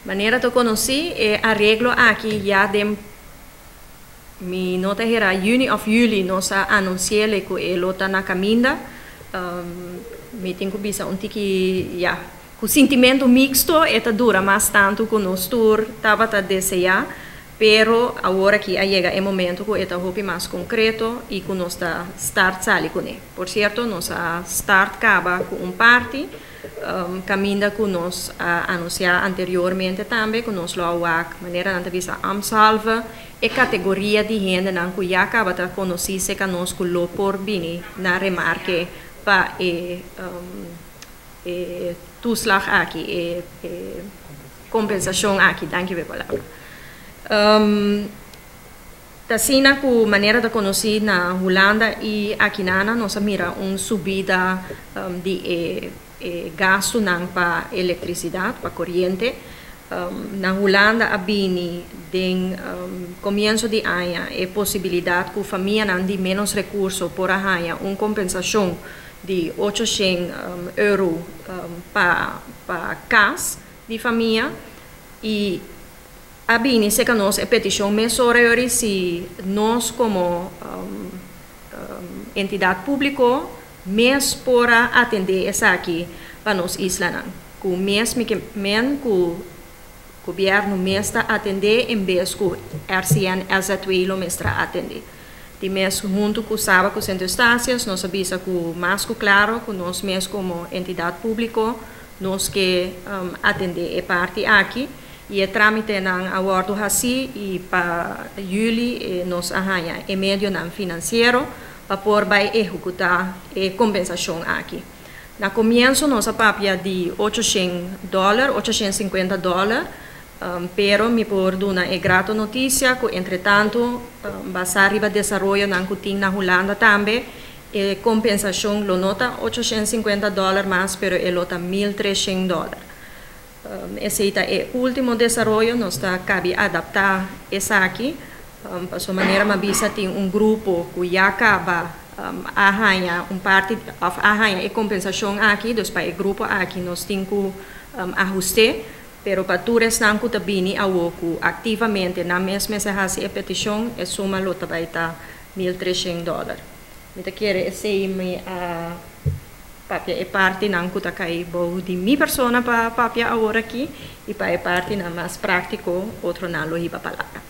Manera que conocí arreglo aquí ya de mi nota era Juni of Juli nos anuncié que el ota na caminda me tengo bisa un tiki ya con sentimento mixto eta dura más tanto que nos tour estaba a desear pero agora que llega el momento que eta hopi más concreto y que nos start sali con él. Por cierto nos start acaba con un party caminda que nos anunciar anteriormente também que nos lo awak maneira de visa amsalva e categoria de gente nan que já acaba de conhecer se que nos lo por bini na remarque para toeslag aqui compensação aqui, danke pela palavra. Tasina com maneira de conhecer na Holanda e aqui nana nós mira subida de gasto para eletricidade, para corrente. Na Holanda abini den comienzo de ano e possibilidade que a família não de menos recursos por ganhar uma compensação de 800 euros para casa de família e abini se que nós é petição mesora se nós como entidade pública mês por atender essa aqui para nós isla que o mês que o governo mês está atender em vez que o RCN LZ2 lo mês está atender de mês junto com o SABA com o Centro Estácias nós avisa que mais claro que nós mês como entidade pública nós que atender a parte aqui e o trâmite não aguardo assim e para julho nós arranha em meio não financeiro para por vai executar a compensação aqui. Na começo nossa papia de $800, $850, pero me por duna é grata notícia que entretanto vai arriba desenvolvimento não que tem na Holanda também e compensação lo nota $850 mais pero é nota $1.300. Esse é o último desenvolvimento nós está cabe adaptar essa aqui para sua maneira mas bisa tem grupo que já acaba arranha parte arranha e compensação aqui dos para o grupo aqui nós temos que ajuste pero para tu restan que também ao que ativamente na mesma essa petição é soma lota vai estar $1.300. Me te quer esse papia é parte não que tá cai de minha persona para papia agora aqui e para parte na mais prático outro não lo iba palavra.